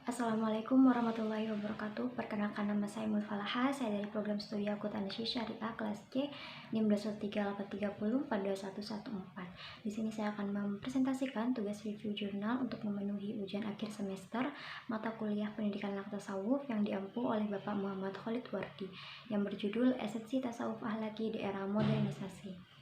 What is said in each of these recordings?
Assalamualaikum warahmatullahi wabarakatuh. Perkenalkan, nama saya Mulfalaha. Saya dari program studi akuntansi syariah kelas C NIM 2138340421114. Di sini saya akan mempresentasikan tugas review jurnal untuk memenuhi ujian akhir semester mata kuliah Pendidikan Akhlak Tasawuf yang diampu oleh Bapak Muhammad Khalid Wardi yang berjudul Esensi Tasawuf Akhlaki di Era Modernisasi.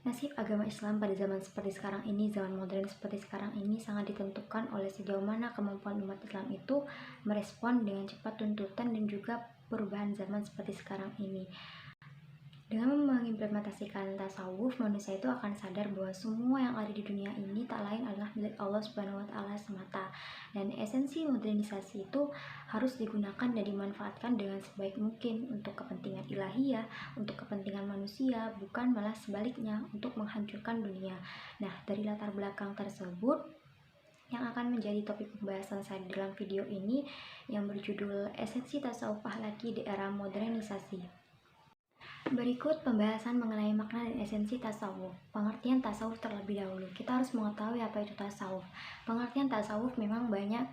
Nasib agama Islam pada zaman seperti sekarang ini, zaman modern seperti sekarang ini, sangat ditentukan oleh sejauh mana kemampuan umat Islam itu merespon dengan cepat tuntutan dan juga perubahan zaman seperti sekarang ini. Dengan mengimplementasikan tasawuf, manusia itu akan sadar bahwa semua yang ada di dunia ini tak lain adalah milik Allah Subhanahu wa Ta'ala semata. Dan esensi modernisasi itu harus digunakan dan dimanfaatkan dengan sebaik mungkin untuk kepentingan ilahiyah, untuk kepentingan manusia, bukan malah sebaliknya untuk menghancurkan dunia. Nah, dari latar belakang tersebut yang akan menjadi topik pembahasan saya dalam video ini yang berjudul Esensi Tasawuf Akhlaki di Era Modernisasi. Berikut pembahasan mengenai makna dan esensi tasawuf. Pengertian tasawuf terlebih dahulu. Kita harus mengetahui apa itu tasawuf. Pengertian tasawuf memang banyak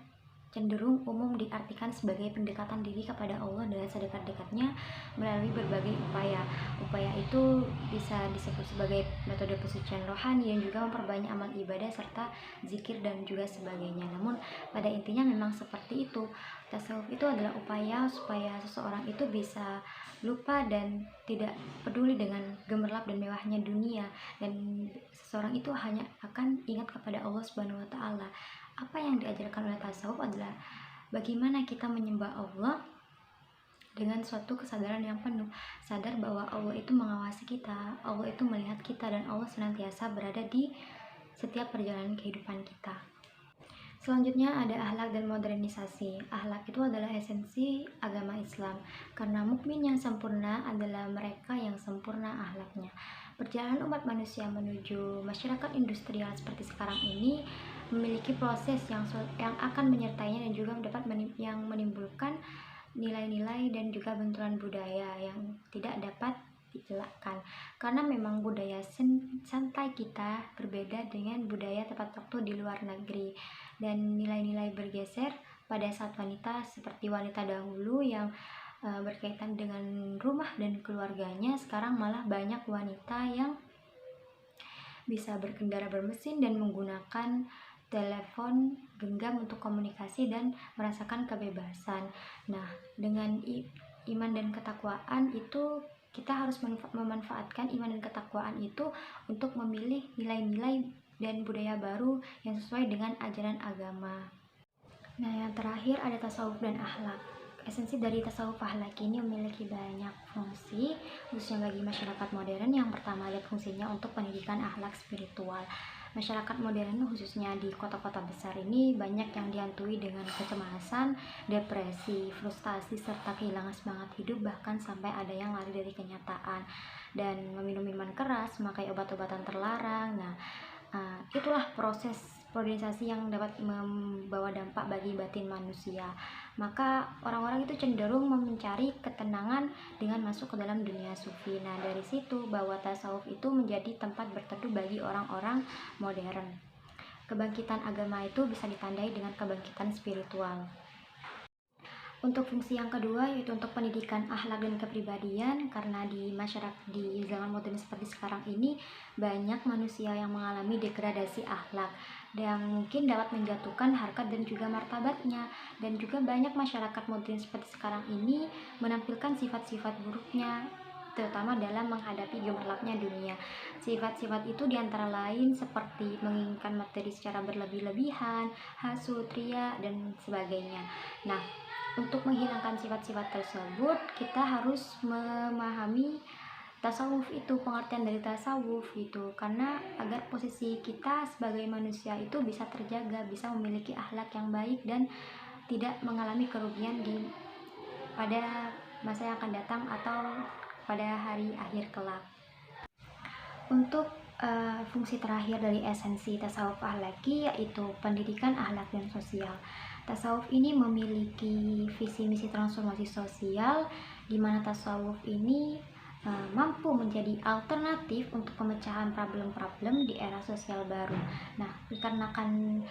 cenderung umum diartikan sebagai pendekatan diri kepada Allah dengan sedekat-dekatnya melalui berbagai upaya. Upaya itu bisa disebut sebagai metode pensucian rohani dan juga memperbanyak amal ibadah serta zikir dan juga sebagainya. Namun pada intinya memang seperti itu. Tasawuf itu adalah upaya supaya seseorang itu bisa lupa dan tidak peduli dengan gemerlap dan mewahnya dunia, dan seseorang itu hanya akan ingat kepada Allah Subhanahu wa Ta'ala. Apa yang diajarkan oleh tasawuf adalah bagaimana kita menyembah Allah dengan suatu kesadaran yang penuh, sadar bahwa Allah itu mengawasi kita, Allah itu melihat kita, dan Allah senantiasa berada di setiap perjalanan kehidupan kita. Selanjutnya ada akhlak dan modernisasi. Akhlak itu adalah esensi agama Islam, karena mukmin yang sempurna adalah mereka yang sempurna akhlaknya. Perjalanan umat manusia menuju masyarakat industrial seperti sekarang ini memiliki proses yang akan menyertainya dan juga yang menimbulkan nilai-nilai dan juga benturan budaya yang tidak dapat dielakkan, karena memang budaya santai kita berbeda dengan budaya tepat waktu di luar negeri, dan nilai-nilai bergeser pada saat wanita seperti wanita dahulu yang berkaitan dengan rumah dan keluarganya. Sekarang malah banyak wanita yang bisa berkendara bermesin dan menggunakan telepon genggam untuk komunikasi dan merasakan kebebasan. Nah, dengan iman dan ketakwaan itu kita harus memanfaatkan iman dan ketakwaan itu untuk memilih nilai-nilai dan budaya baru yang sesuai dengan ajaran agama. Nah, yang terakhir ada tasawuf dan akhlak. Esensi dari tasawuf akhlak ini memiliki banyak fungsi, khususnya bagi masyarakat modern. Yang pertama ada fungsinya untuk pendidikan akhlak spiritual. Masyarakat modern khususnya di kota-kota besar ini banyak yang dihantui dengan kecemasan, depresi, frustasi, serta kehilangan semangat hidup, bahkan sampai ada yang lari dari kenyataan dan meminum minuman keras, memakai obat-obatan terlarang. Nah, itulah proses modernisasi yang dapat membawa dampak bagi batin manusia. Maka orang-orang itu cenderung mencari ketenangan dengan masuk ke dalam dunia sufi. Nah, dari situ bahwa tasawuf itu menjadi tempat berteduh bagi orang-orang modern. Kebangkitan agama itu bisa ditandai dengan kebangkitan spiritual. Untuk fungsi yang kedua yaitu untuk pendidikan akhlak dan kepribadian, karena di masyarakat di zaman modern seperti sekarang ini banyak manusia yang mengalami degradasi akhlak yang mungkin dapat menjatuhkan harkat dan juga martabatnya, dan juga banyak masyarakat modern seperti sekarang ini menampilkan sifat-sifat buruknya terutama dalam menghadapi gemerlapnya dunia. Sifat-sifat itu diantara lain seperti menginginkan materi secara berlebih-lebihan, hasut, ria, dan sebagainya. Nah, untuk menghilangkan sifat-sifat tersebut, kita harus memahami tasawuf itu, pengertian dari tasawuf itu, karena agar posisi kita sebagai manusia itu bisa terjaga, bisa memiliki akhlak yang baik dan tidak mengalami kerugian pada masa yang akan datang atau pada hari akhir kelak. Untuk fungsi terakhir dari esensi tasawuf akhlaki yaitu pendidikan akhlak dan sosial. Tasawuf ini memiliki visi misi transformasi sosial, di mana tasawuf ini mampu menjadi alternatif untuk pemecahan problem-problem di era sosial baru. Nah, dikarenakan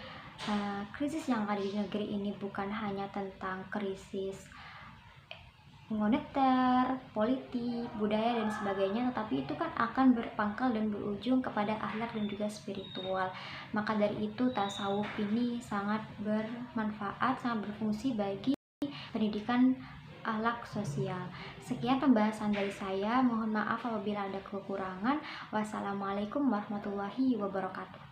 krisis yang ada di negeri ini bukan hanya tentang krisis moneter, politik, budaya dan sebagainya, tetapi itu kan akan berpangkal dan berujung kepada akhlak dan juga spiritual. Maka dari itu tasawuf ini sangat bermanfaat, sangat berfungsi bagi pendidikan akhlak sosial. Sekian pembahasan dari saya. Mohon maaf apabila ada kekurangan. Wassalamualaikum warahmatullahi wabarakatuh.